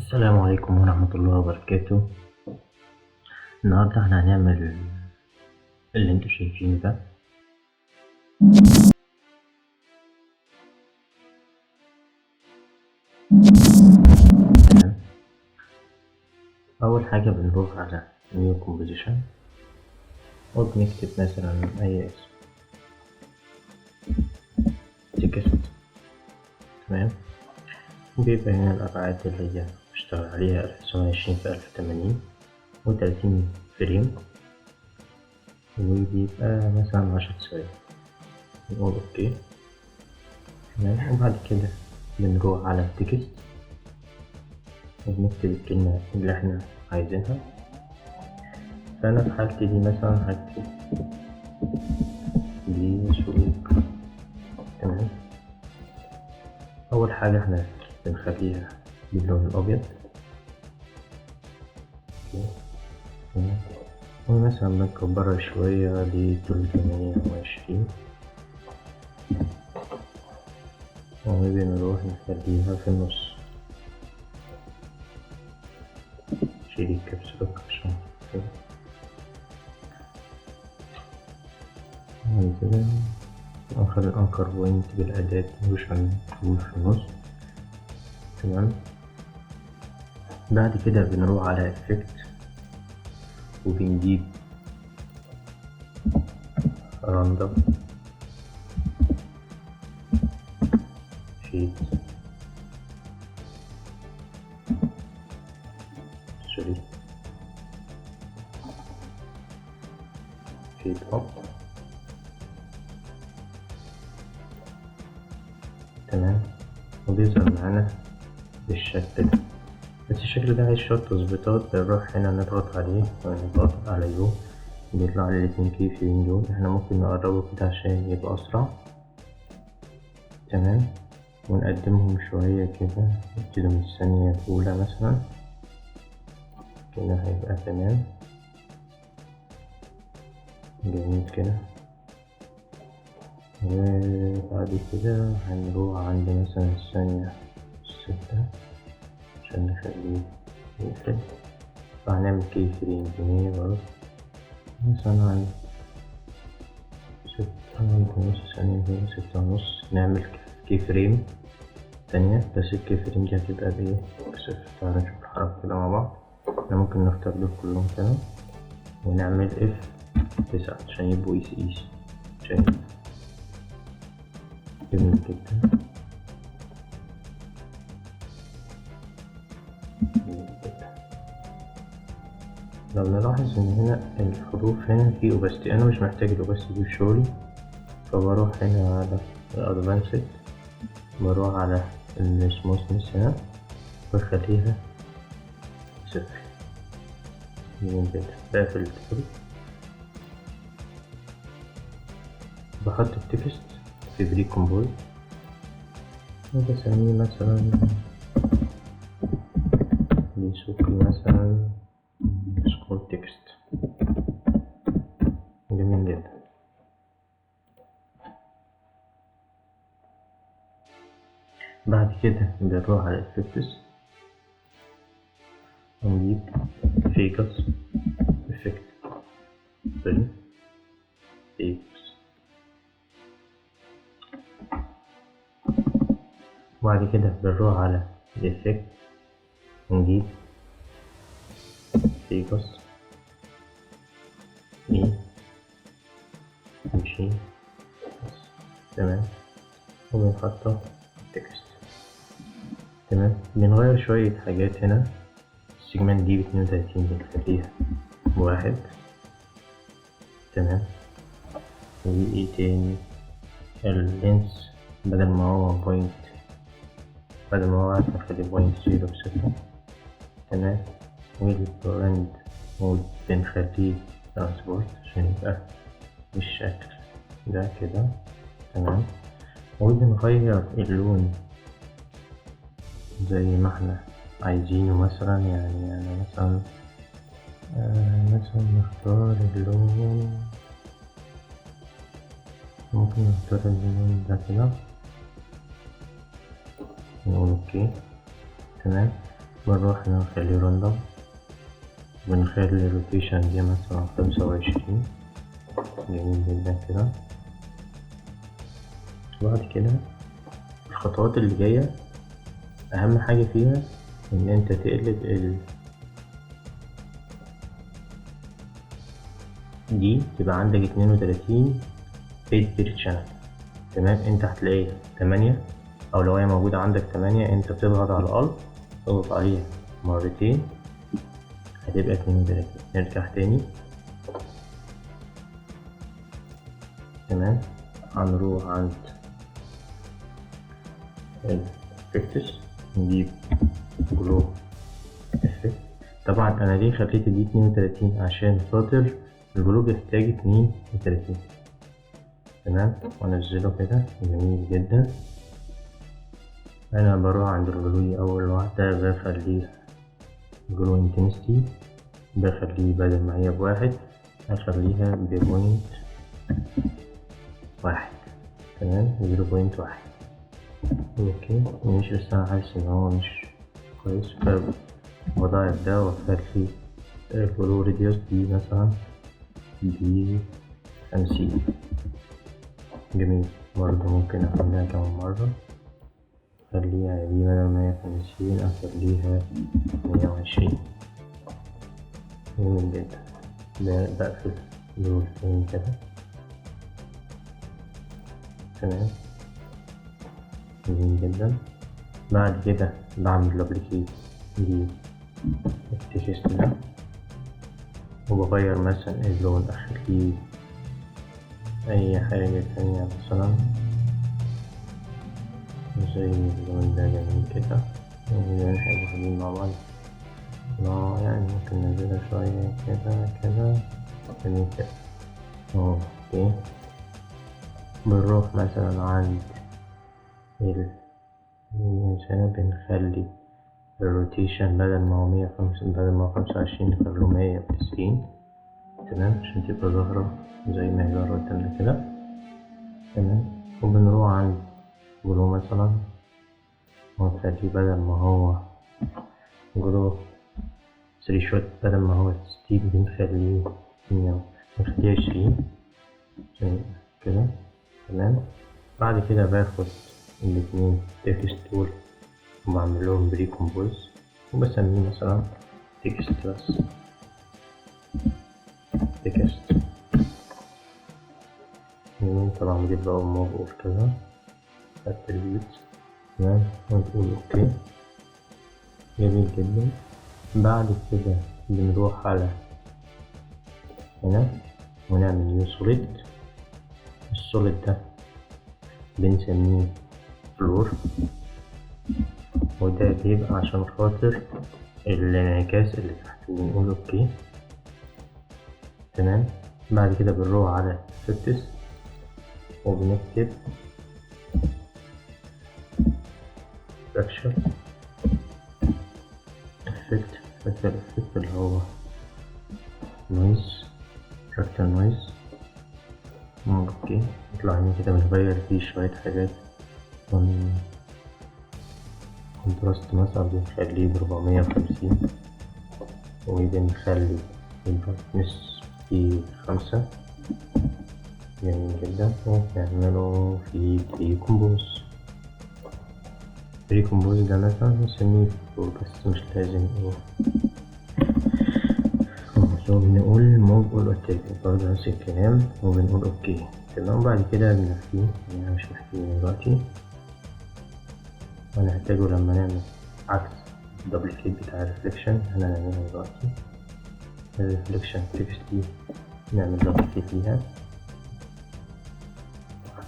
السلام عليكم ورحمة الله وبركاته. النهاردة احنا هنعمل اللي انتوا شايفينه ده. تمام. أول حاجة بنروح على نيو كومبوزيشن وبنكتب مثلا أي اسم تكست. تمام. وبيبقى هنا الأبعاد اللي هي بشتغل عليها 1920 في 1080 و30 فريم، وبيبقى مثلا 10 ثواني. نقول اوكي. تمام. وبعد كده بنروح على التكست وبنكتب الكلمة اللي احنا عايزينها. فأنا في حالتي دي مثلا هكتب ديسوكي. تمام. أول حاجة احنا بنخليها باللون الأبيض. تمام. ومثلا بنكبرها شوية ل320 وبنروح نخليها في النص. شيل الكبس لوك عشان كده. كده نخلي الأنكر بوينت بالأداة موشن تول في النص. تمام. بعد كده بنروح على افكت وبنجيب راندوم شيت اب. تمام. وبيظهر معانا بالشكل ده، بس الشكل ده عايز شوية تظبيطات. بنروح هنا نضغط عليه ونضغط على يو، بيطلع لي الاتنين كيفين دول. احنا ممكن نقربه كده عشان يبقى أسرع. تمام. ونقدمهم شوية كده، نبتدي من الثانية الأولى مثلا كده هيبقى تمام جميل كده. وبعد كده هنروح عند مثلا الثانية 6 عشان نخليه يقفل. فهنعمل كي فريم ب100 برضه، مثلا عند 6 ونص ثانية كده، 6.5. نعمل كي فريم تانية، بس الكي فريم دي هتبقى بإيه؟ بصفر. تعالى نشوف الحركة كده مع بعض. احنا ممكن نختار دول كلهم كده ونعمل F9 عشان يبقوا قيس. شايف؟ جميل جدا. لو نلاحظ ان هنا الحروف هنا في اوباستي، انا مش محتاج الاوباستي دي في شغلي، فبروح هنا على الادفانسد، بروح على السموثنس هنا بخليها 0. جميل جدا. بقفل الكتاب، بحط التكست في بري كومبوز وبسميه مثلا ديسوكي مثلا سكول تكست. جميل جدا. بعد كده بنروح على الافكتس ونجيب فيكس افكت فيكس. وبعد كده بنروح على الافكت ونجيب فيكس يمشي. تمام. وبنحطه تكست. تمام. بنغير شوية حاجات هنا. السيجمنت دي ب32 بنخليها ب1. تمام. وايه تاني؟ اللينس بدل ما هو بوينت، بدل ما هو هنخليه .06. تمام. والبراند مود بنخليه ترانسبورت عشان يبقى بالشكل ده كده. تمام. وبنغير اللون زي ما احنا عايزينه. مثلا يعني أنا مثلا نختار اللون، ممكن نختار اللون ده كده، نقول اوكي. تمام. بنروح هنا نخليه راندوم، بنخلي الروتيشن دي مثلا 25. جميل جدا كده. بعد كده الخطوات اللي جاية أهم حاجة فيها إن أنت تقلب دي تبقى عندك 32 بيت بير شانل. تمام، انت هتلاقيها 8، او لو هي موجودة عندك 8 انت بتضغط على الألت، تضغط عليها مرتين هتبقى 32. نرجع تاني. تمام، هنروح عند الافكتس، نجيب جلو افكت. طبعا انا ليه خليت دي 32 عشان خاطر الجلو بيحتاج 32. تمام، وانزله كده. جميل جدا. انا بروح عند الجلو اول واحدة بخليها جلو انتنسيتي، بخليه بدل ما هي ب1 هخليها ب0.1. تمام، 0.1. اوكي مش بس انا حاسس ان هو مش كويس، فبضاعف ده واخلي الجلو ريديوس دي مثلا ب50. جميل. برضه ممكن اعملها كمان مرة، اخليها دي بدل ما هي 50 اخليها 120. جميل جدا. بقفل دول تاني كده. تمام، جميل جدا. بعد كده بعمل دبليكيت للتكست ده، وبغير مثلا اللون، اخليه اي حاجة تانية مثلا زي اللون ده. جميل كده. يعني حاجة حلوين مع بعض. يعني ممكن ننزلها شوية كده. جميل كده. اوكي، بنروح مثلا عند بنخلي الروتيشن بدل ما هو 25 نخليه 190. تمام، عشان تبقى ظاهرة زي ما هي ظاهرة قدامنا كده. تمام، وبنروح عند جلو مثلا ونخليه بدل ما هو جلو 3 شوت، بدل ما هو 60 بنخليه 20 كده. تمام، بعد كده باخد الاتنين تكست تول وبعمل لهم بري كومبوز، وبسميه مثلا تكست بس. تكست. طبعا بجيب بقى موف كذا اتريبيوت. تمام، ونقول اوكي. جميل جدا. بعد كده بنروح على هنا ونعمل نيو سوليد. السوليد ده بنسميه فلور، وده بيبقى عشان خاطر الانعكاس اللي تحت. بنقول اوكي. تمام، بعد كده بنروح على افكتس وبنكتب فراكشر افكت اللي هو نويز، فراكشر نويز. اوكي، يطلع هنا كده. بنغير فيه شوية حاجات. كونتراست مثلا بنخليه ب450، وبنخلي البرايتنس ب5. جميل جدا. وبنعمله في بري كومبوز ده مثلا نسميه فلور، بس مش لازم بنقول موف اول اتاك برضه نفس الكلام، وبنقول اوكي. تمام، بعد كده بنخفيه، يعني مش محتاجين دلوقتي، هنحتاجه لما نعمل عكس الدبليكيت بتاع الريفليكشن. هنعمله دلوقتي. الريفليكشن تكست دي نعمل دبليكيت ليها،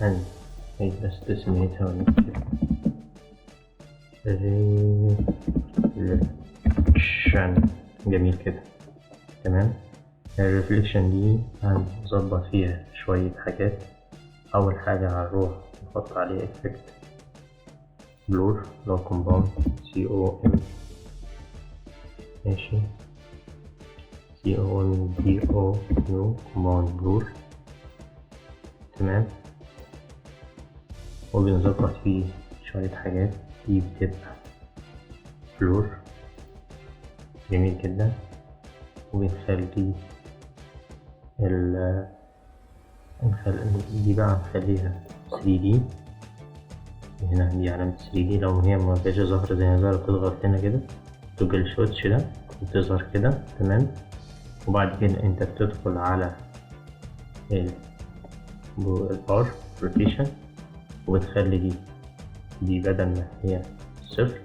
هنعيد بس تسميتها ونكتب ريفليكشن. جميل كده. تمام، الريفليكشن دي هنظبط فيها شوية حاجات. أول حاجة هنروح نحط عليه افكت بلور لو كومباوند COM. ماشي، COMBO كومباوند بلور. تمام، وبنظبط فيه شوية حاجات. دي بتبقى بلور جميل جدا. وبنخلي دي بقى نخليها 3D. هنا دي علامة 3D، لو هي مبقاش ظاهرة زي ما ظهرت تضغط هنا كده توجل سويتش ده وتظهر كده. تمام. وبعد كده انت بتدخل على البار روتيشن وبتخلي دي بدل ما هي 0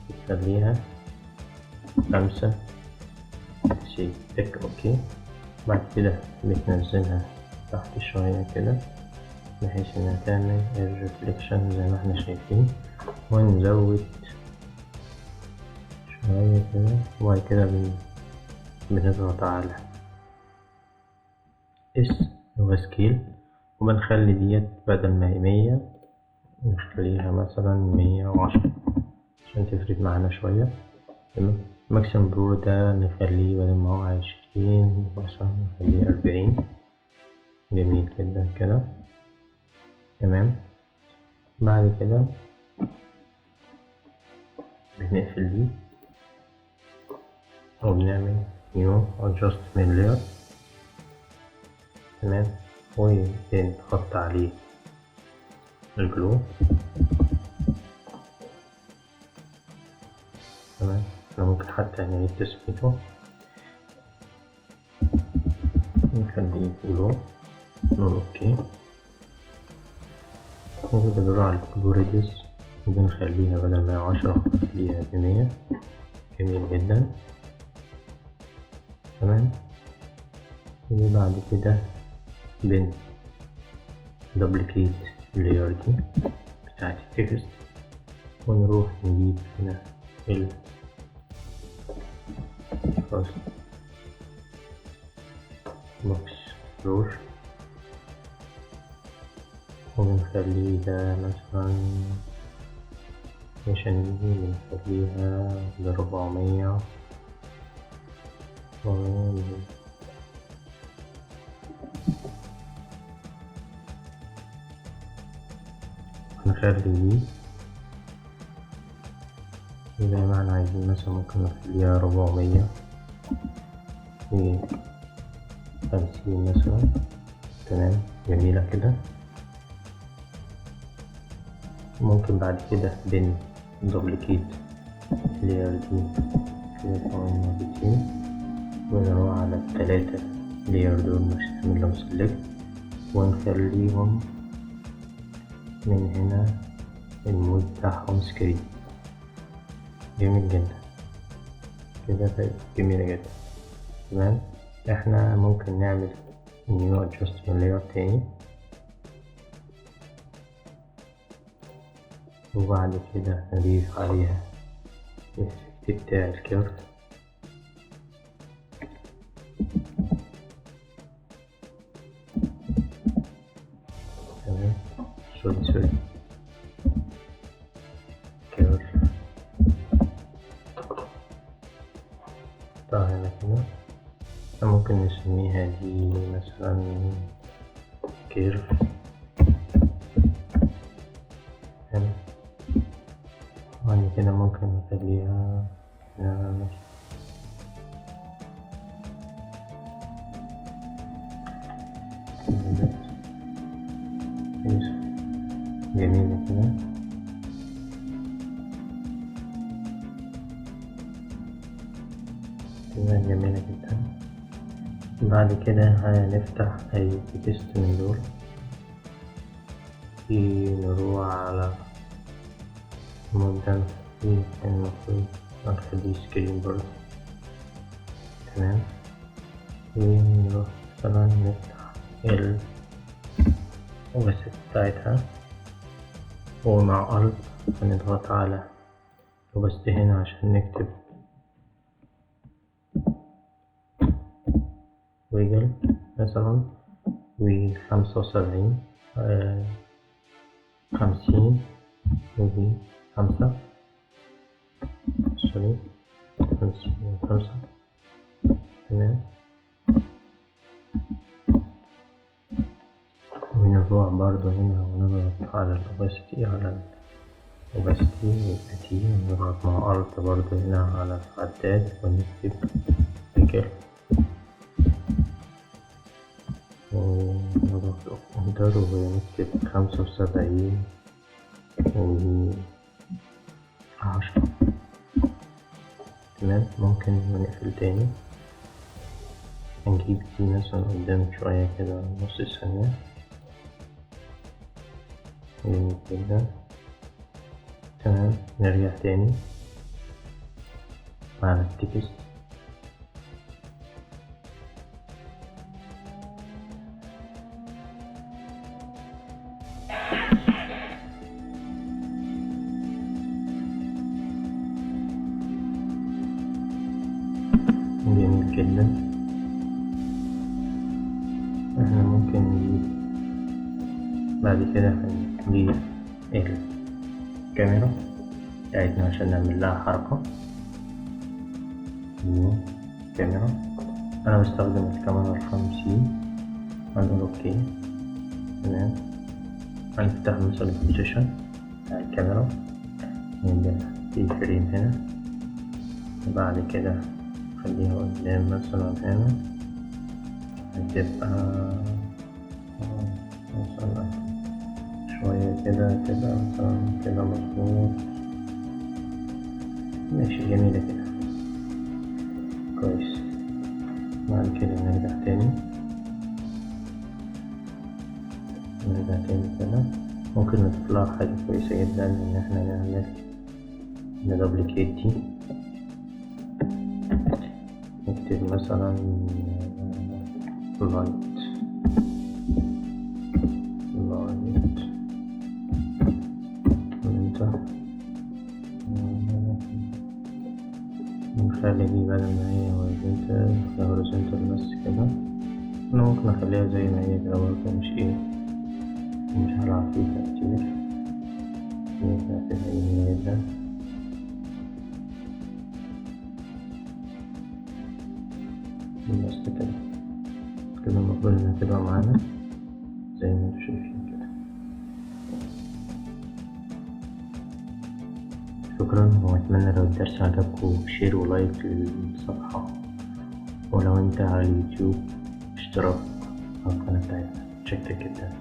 بتخليها 5. تك اوكي. بعد كده بتنزلها تحت شوية كده بحيث انها تعمل الريفليكشن زي ما احنا شايفين، ونزود شوية كده. وبعد كده بنضغط على اس هو سكيل، وبنخلي ديت بدل ما هي 100 نخليها مثلا 110 عشان تفرق معانا شوية. تمام. ماكسيمم برو ده نخليه بدل ما هو 20 مثلا نخليه 40. جميل جدا كده. تمام. بعد كده بنقفل دي وبنعمل نيو adjustment layer. تمام. وبنحط عليه الجلو. تمام. احنا ممكن حتى نعيد تسميته نخليه جلو، نقول اوكي. وبندور على الجلو ريديوس وبنخليها بدل 110 نخليها 100. جميل جدا. تمام. وبعد كده دوبليكيت اللاير دي بتاعت التكست، ونروح نجيب هنا الفاست بوكس فلور وبنخليه ده مثلا عشان دي بنخليها ب400. نخلي دي زي ما احنا عايزين، مثلا ممكن نخليها 450 مثلا. تمام. جميلة كده. ممكن بعد كده دوبليكيت اللاير دي كده مرتين ونروح على ال3 لاير دول نعمل لهم سيلكت ونخليهم من هنا المود بتاعهم سكرين. جميل جدا كده. بقت جميلة جدا. تمام. احنا ممكن نعمل نيو adjustment layer تاني، وبعد كده نضيف عليها الإفكت بتاع الكيرف. تمام. سوري كيرف طبعا هنا كده. ممكن نسميها دي مثلا كيرف. بعد كده ممكن نخليها جميلة كده. جميلة جدا. بعد كده هنفتح أي تكست من دول، نروح على موديل المفروض نخليه سكرين برضه. تمام. ونروح مثلا نفتح الوسط بتاعتها ومع ألت هنضغط على الوسط هنا عشان نكتب ويجل مثلا 75 50 5 سوري 5. تمام. ونروح برضو هنا ونضغط على الأوباسيتي على وبستي يبقى تي، نضغط مع ألت برضه هنا على العداد ونكتب بيكل، ونضغط انتر ونكتب 75 و10. تمام. ممكن نقفل تاني، هنجيب دي مثلا قدام شوية كده نص ثانية، جميل جدا. تمام. نرجع تاني على التكست، جميل جدا. احنا ممكن نجيب بعد كده هنجيب الكاميرا بتاعتنا عشان نعمل لها حركة. كاميرا، أنا بستخدم الكاميرا 50، هنقول أوكي. تمام. هنفتح مثلا البوزيشن بتاع الكاميرا، نبدأ في فريم هنا، وبعد كده نخليها قدام مثلا هنا، هتبقى مثلا شوية كده، تبقى مثلا كده مظبوط. ماشي، جميلة كده، كويس. بعد كده نرجع تاني كده. ممكن نضيف لها حاجة كويسة جدا، إن احنا نعمل ندوبليكيت دي، نكتب مثلا لايت انتر، نخلي دي بدل ما هي هوريزونتال بس كده. أنا ممكن أخليها زي ما هي كده برضه، مش هلعب فيها كتير، نبدأ كده جميل جدا. بس كده المفروض إنها تبقى معانا زي ما انتوا شايفين كده. شكرا، وأتمنى لو الدرس عجبكم شير ولايك للصفحة، ولو انت على اليوتيوب اشتراك على القناة بتاعتنا. شكرا جدا.